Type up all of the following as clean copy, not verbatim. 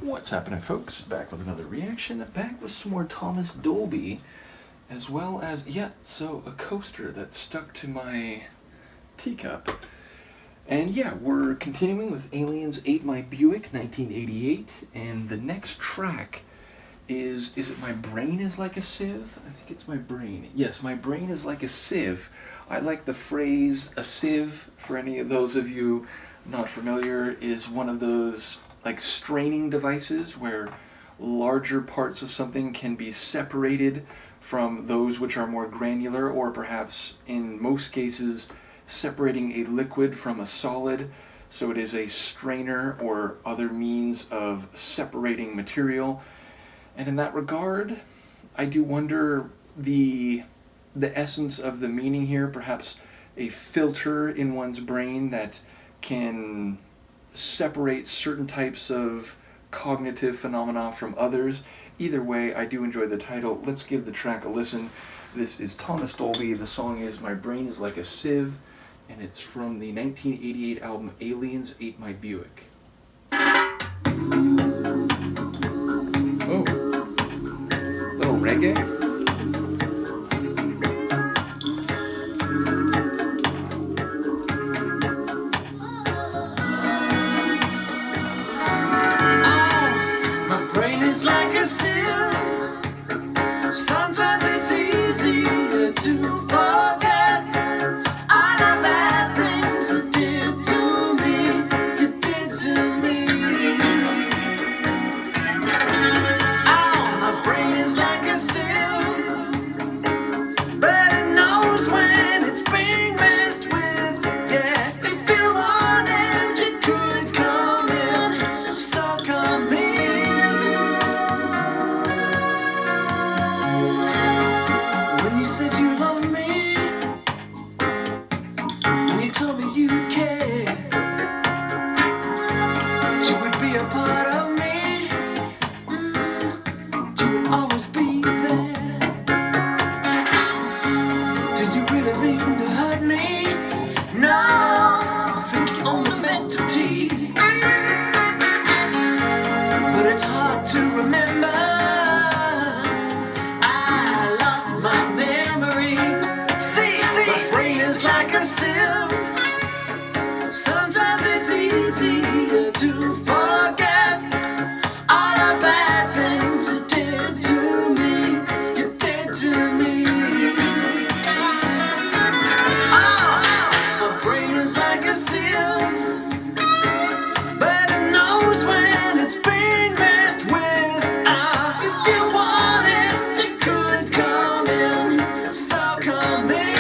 What's happening, folks? Back with another reaction, back with some more Thomas Dolby, as well as, a coaster that stuck to my teacup. And we're continuing with Aliens Ate My Buick, 1988, and the next track is it My Brain is Like a Sieve? I think it's My Brain. Yes, My Brain is Like a Sieve. I like the phrase, a sieve, for any of those of you not familiar, is one of those like straining devices where larger parts of something can be separated from those which are more granular, or perhaps in most cases separating a liquid from a solid. So it is a strainer or other means of separating material. And in that regard, I do wonder the essence of the meaning here, perhaps a filter in one's brain that can separate certain types of cognitive phenomena from others. Either way, I do enjoy the title. Let's give the track a listen. This is Thomas Dolby. The song is My Brain is Like a Sieve, and it's from the 1988 album Aliens Ate My Buick. Oh, little reggae. Sometimes it's easier to forget all the bad things you did to me, you did to me. Oh, my brain is like a sieve, but it knows when it's being messed with. Yeah, if you wanted, you could come in, so come in. You said you loved me, and you told me you cared, that you would be a part of me, you would always be there. Did you really mean to hurt me? No, I think you only meant to tease, but it's hard to remember. Like a sieve, sometimes it's easier to forget all the bad things you did to me, you did to me. Oh, my brain is like a sieve, but it knows when it's being messed with. If you wanted, you could come in, so come in.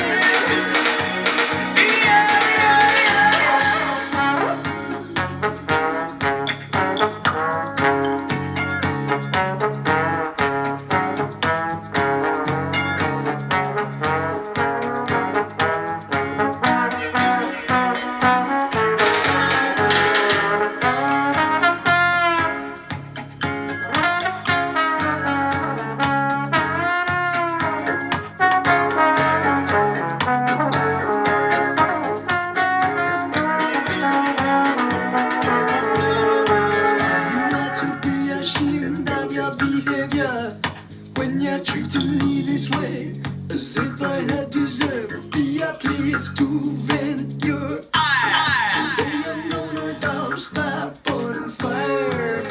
When you're treating me this way, as if I had deserved the please to vent your eyes. Today I'm gonna douse that bonfire.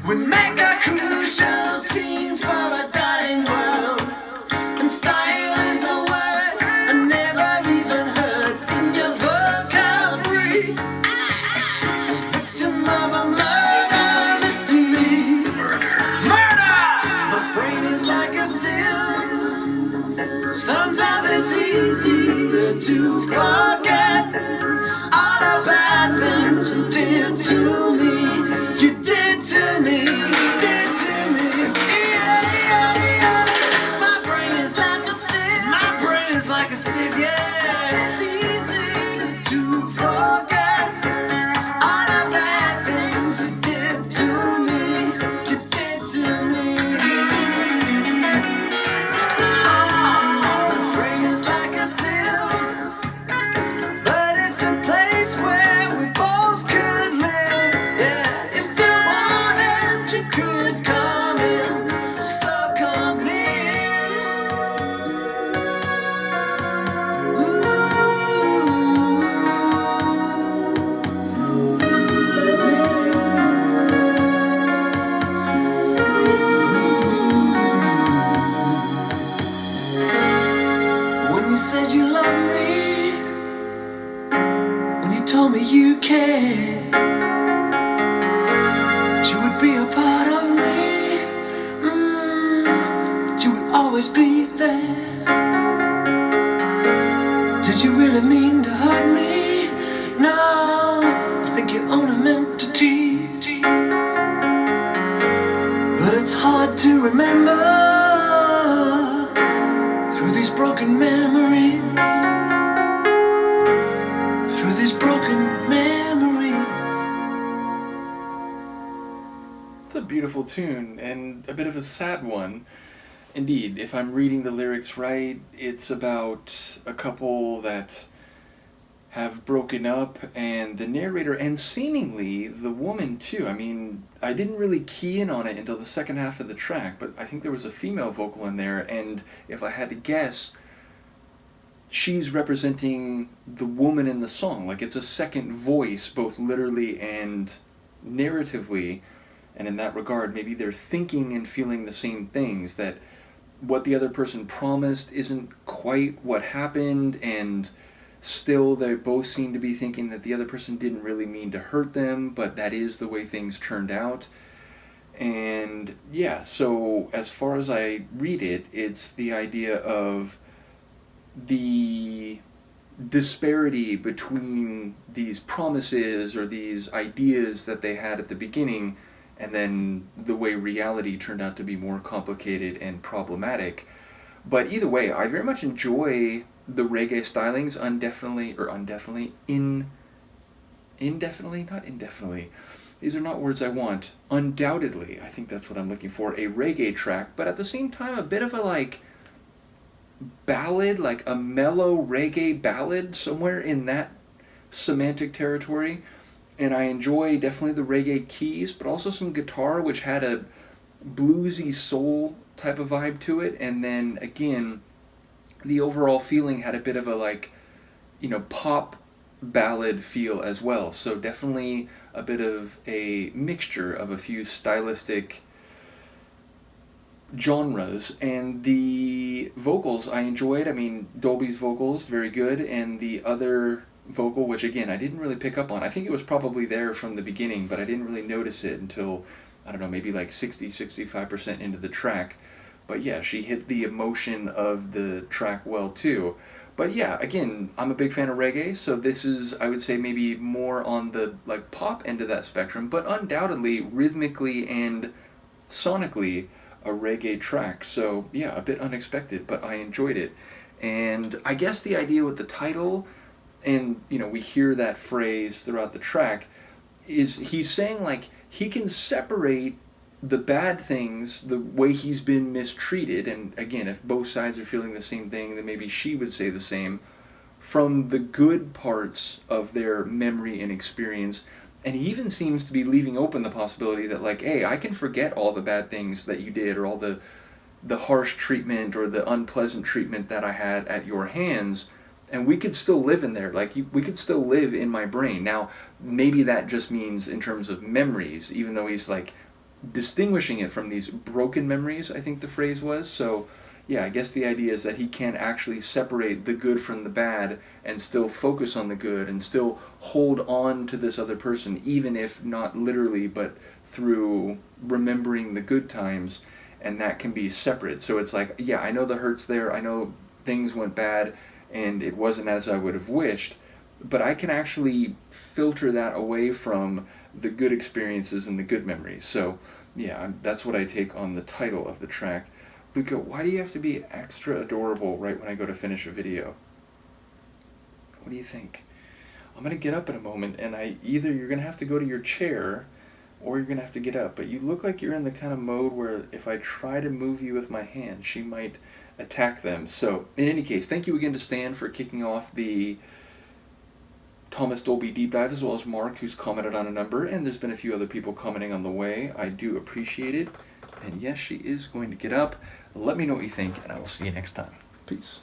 We make a crucial team for a dying world, and style is a word I never even heard in your vocabulary. A victim of a murder mystery. Like a sieve, sometimes it's easier to forget all the bad things you did to me, you did to me, you did to me. hard to remember through these broken memories. Through these broken memories. It's a beautiful tune and a bit of a sad one. Indeed, if I'm reading the lyrics right, it's about a couple that have broken up, and the narrator, and seemingly the woman too. I mean, I didn't really key in on it until the second half of the track, but I think there was a female vocal in there, and if I had to guess, she's representing the woman in the song. Like, it's a second voice, both literally and narratively, and in that regard, maybe they're thinking and feeling the same things, that what the other person promised isn't quite what happened, and still they both seem to be thinking that the other person didn't really mean to hurt them, but that is the way things turned out. And yeah, so as far as I read it, it's the idea of the disparity between these promises or these ideas that they had at the beginning, and then the way reality turned out to be more complicated and problematic. But either way, I very much enjoy the reggae stylings, indefinitely. These are not words I want. Undoubtedly, I think that's what I'm looking for, a reggae track, but at the same time, a bit of a, like, ballad, like a mellow reggae ballad, somewhere in that semantic territory. And I enjoy definitely the reggae keys, but also some guitar, which had a bluesy soul type of vibe to it. And then again, the overall feeling had a bit of a, like, you know, pop ballad feel as well. So definitely a bit of a mixture of a few stylistic genres. And the vocals I enjoyed. I mean, Dolby's vocals, very good, and the other vocal, which again I didn't really pick up on. I think it was probably there from the beginning, but I didn't really notice it until, I don't know, maybe like 65% into the track. But yeah, she hit the emotion of the track well too. But yeah, again, I'm a big fan of reggae, so this is, I would say, maybe more on the, like, pop end of that spectrum, but undoubtedly rhythmically and sonically a reggae track. So yeah, a bit unexpected, but I enjoyed it. And I guess the idea with the title, and you know, we hear that phrase throughout the track, is he's saying, like, he can separate the bad things, the way he's been mistreated, and again, if both sides are feeling the same thing, then maybe she would say the same, from the good parts of their memory and experience. And he even seems to be leaving open the possibility that, like, hey, I can forget all the bad things that you did, or all the harsh treatment or the unpleasant treatment that I had at your hands, and we could still live in there. Like, we could still live in my brain. Now, maybe that just means in terms of memories, even though he's, like, distinguishing it from these broken memories, I think the phrase was. So yeah, I guess the idea is that he can actually separate the good from the bad and still focus on the good and still hold on to this other person, even if not literally, but through remembering the good times, and that can be separate. So it's like, yeah, I know the hurt's there, I know things went bad and it wasn't as I would have wished, but I can actually filter that away from the good experiences and the good memories. So yeah, that's what I take on the title of the track. Luca, why do you have to be extra adorable right when I go to finish a video? What do you think? I'm going to get up in a moment, and either you're going to have to go to your chair or you're going to have to get up. But you look like you're in the kind of mode where if I try to move you with my hand, she might attack them. So in any case, thank you again to Stan for kicking off the Thomas Dolby deep dive, as well as Mark, who's commented on a number, and there's been a few other people commenting on the way. I do appreciate it. And yes, she is going to get up. Let me know what you think, and I will see you next time. Peace.